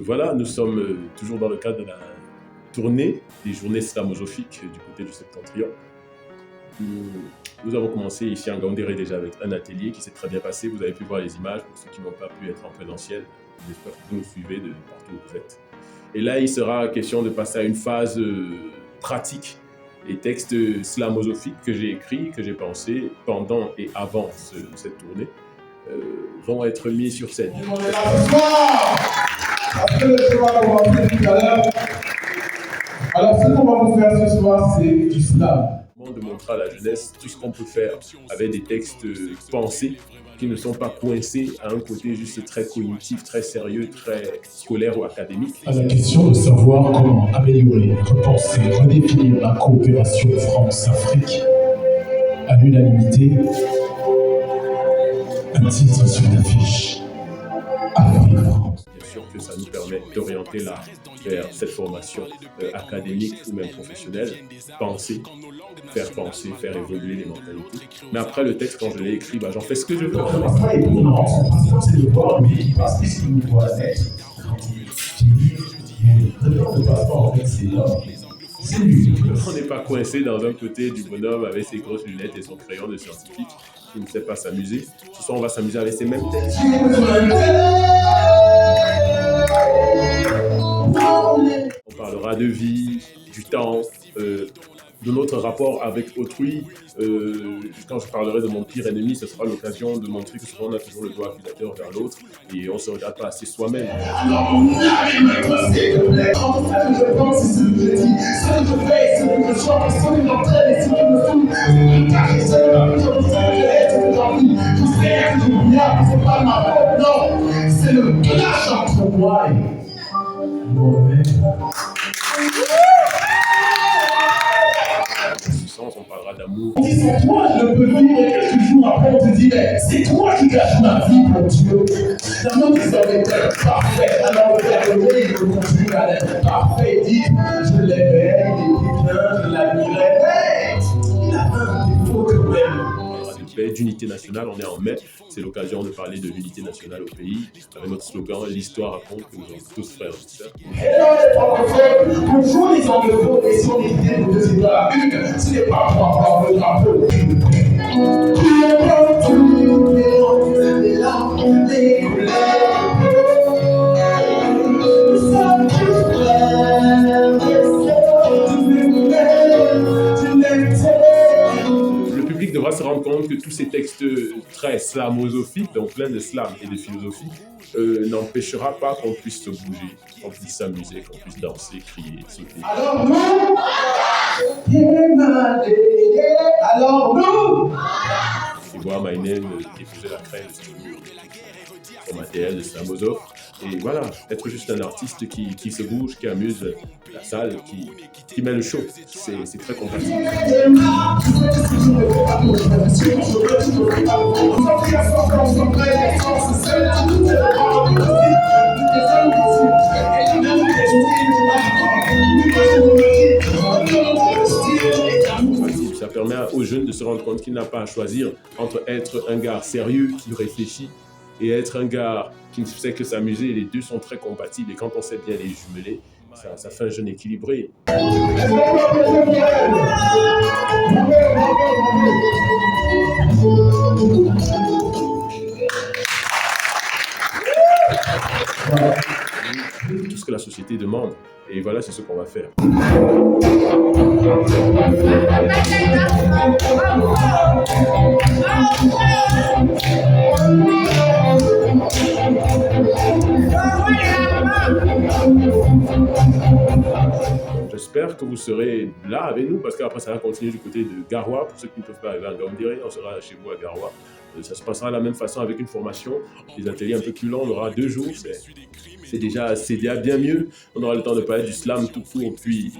voilà, nous sommes toujours dans le cadre de la tournée des journées slamosophiques du côté du Septentrion. Nous avons commencé ici en Gaoundéré déjà avec un atelier qui s'est très bien passé. Vous avez pu voir les images pour ceux qui n'ont pas pu être en présentiel. J'espère que vous nous suivez de partout où vous êtes. Et là, il sera question de passer à une phase pratique. Les textes slamosophiques que j'ai écrits, que j'ai pensés pendant et avant cette tournée vont être mis sur scène. Après le chemin qu'on va faire tout à l'heure, alors ce qu'on va vous faire ce soir, c'est du slam. De montrer à la jeunesse tout ce qu'on peut faire avec des textes pensés qui ne sont pas coincés à un côté juste très cognitif, très sérieux, très scolaire ou académique. À la question de savoir comment améliorer, repenser, redéfinir la coopération France-Afrique, à l'unanimité, un titre sur l'affiche. Afrique-France. Bien sûr que ça nous permet d'orienter l'art vers cette formation académique ou même professionnelle, penser, faire évoluer les mentalités. Mais après le texte, quand je l'ai écrit, j'en fais ce que je veux. Pas étonnant, c'est le corps, mais il va ce qu'il nous doit être. Le passeport avec ses hommes. C'est lui. On n'est pas coincé dans un côté du bonhomme avec ses grosses lunettes et son crayon de scientifique qui ne sait pas s'amuser. Ce soir, on va s'amuser avec ces mêmes textes. On parlera de vie, du temps, de notre rapport avec autrui. Quand je parlerai de mon pire ennemi, ce sera l'occasion de montrer que souvent on a toujours le doigt accusateur vers l'autre et on ne se regarde pas assez soi-même. Je pense, c'est ce que je dis, ce que je fais, ce que je chante, ce que j'entraîne et ce que je me fous. Ce que j'ai envie, je sais que je viens, c'est pas ma faute, non. C'est le clash entre moi et moi-même. On parlera d'amour. On dit c'est toi, je peux vivre et quelques jours après on te dit mais c'est toi qui gâches ma vie mon Dieu. L'amour qui serait être parfait, alors le dernier il peut continuer à être parfait. Il dit je l'aimais, il était bien, je l'admirais, mais il a un défaut quand même. D'unité nationale, on est en mai, c'est l'occasion de parler de l'unité nationale au pays, avec notre slogan « L'histoire raconte que nous sommes tous frères et sœurs ». Et là, les francophones, bonjour les anglophones, et si on était de deux étoiles à une, ce n'est pas pour avoir le drapeau. Les langues, les couleurs, nous sommes tous frères et Le public devra se rendre compte que tous ces textes très slamosophiques, donc plein de slam et de philosophie, n'empêchera pas qu'on puisse se bouger, qu'on puisse s'amuser, qu'on puisse danser, crier, sauter. Alors nous, alors nous, Tu vois, My Name, qui faisait la crème au matériel de Slamoso. Et voilà, être juste un artiste qui se bouge, qui amuse la salle, qui met le show. C'est très compatible. Ça permet aux jeunes de se rendre compte qu'il n'a pas à choisir entre être un gars sérieux qui réfléchit et être un gars qui ne sait que s'amuser. Les deux sont très compatibles et quand on sait bien les jumeler, ça fait un jeune équilibré. Tout ce que la société demande. Et voilà, c'est ce qu'on va faire. J'espère que vous serez là avec nous parce qu'après ça va continuer du côté de Garoua. Pour ceux qui ne peuvent pas arriver à Gaoundéré, on sera chez vous à Garoua. Ça se passera de la même façon avec une formation, des ateliers un peu plus longs, on aura 2 jours, c'est déjà bien mieux. On aura le temps de parler du slam tout court, puis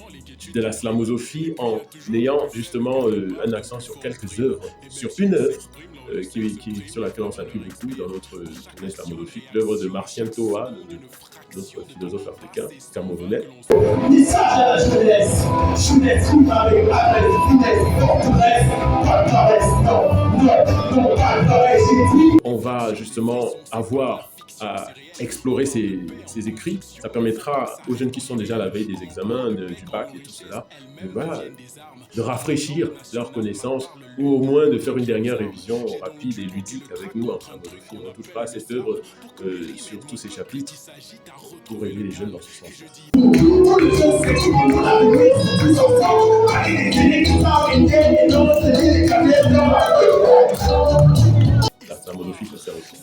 de la slamosophie en ayant justement un accent sur quelques œuvres, sur une œuvre sur laquelle on s'appuie beaucoup dans notre tournée slamosophique, l'œuvre de Martien Toa, notre philosophe africain, camerounais. Message à la jeunesse, jeunesse qui m'avait avec finesse, forteresse, palmarès, non, palmarès, j'ai dit. On va justement avoir à explorer ces écrits. Ça permettra aux jeunes qui sont déjà à la veille des examens, du bac et tout cela, voilà, de rafraîchir leurs connaissances ou au moins de faire une dernière révision rapide et ludique avec nous en Slamosophie. On touchera à cette œuvre sur tous ces chapitres pour régler les jeunes dans ce sens. La Slamosophie se sert aussi.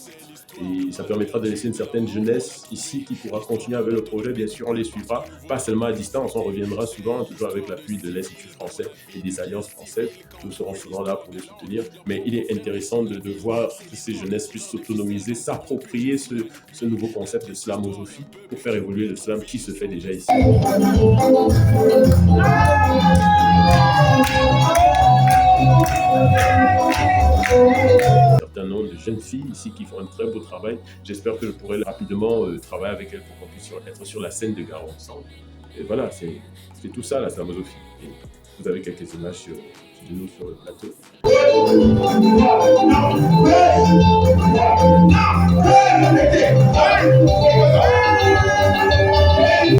Et ça permettra de laisser une certaine jeunesse ici qui pourra continuer avec le projet. Bien sûr, on les suivra, pas seulement à distance, on reviendra souvent, toujours avec l'appui de l'Institut français et des alliances françaises. Nous serons souvent là pour les soutenir. Mais il est intéressant de voir que ces jeunesses puissent s'autonomiser, s'approprier ce nouveau concept de slamosophie pour faire évoluer le slam qui se fait déjà ici. Un nombre de jeunes filles ici qui font un très beau travail. J'espère que je pourrai rapidement travailler avec elles pour qu'on puisse être sur la scène de Garo ensemble. Et voilà, c'est tout ça la slamosophie. Vous avez quelques images de nous sur le plateau.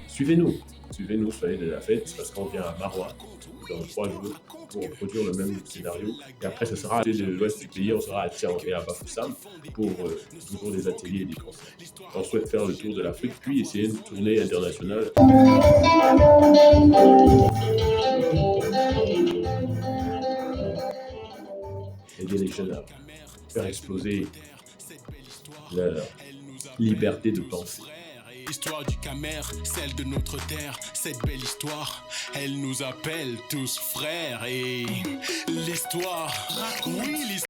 Suivez-nous, soyez de la fête, parce qu'on vient à Maroua dans 3 jours pour produire le même scénario. Et après, ce sera de l'ouest du pays, on sera à Tian et à Bafoussam pour toujours des ateliers et des concerts. On souhaite faire le tour de l'Afrique, puis essayer une tournée internationale. Aider les jeunes à faire exploser leur liberté de penser. Histoire du Camer, celle de notre terre, cette belle histoire, elle nous appelle tous frères et l'histoire, oui, l'histoire.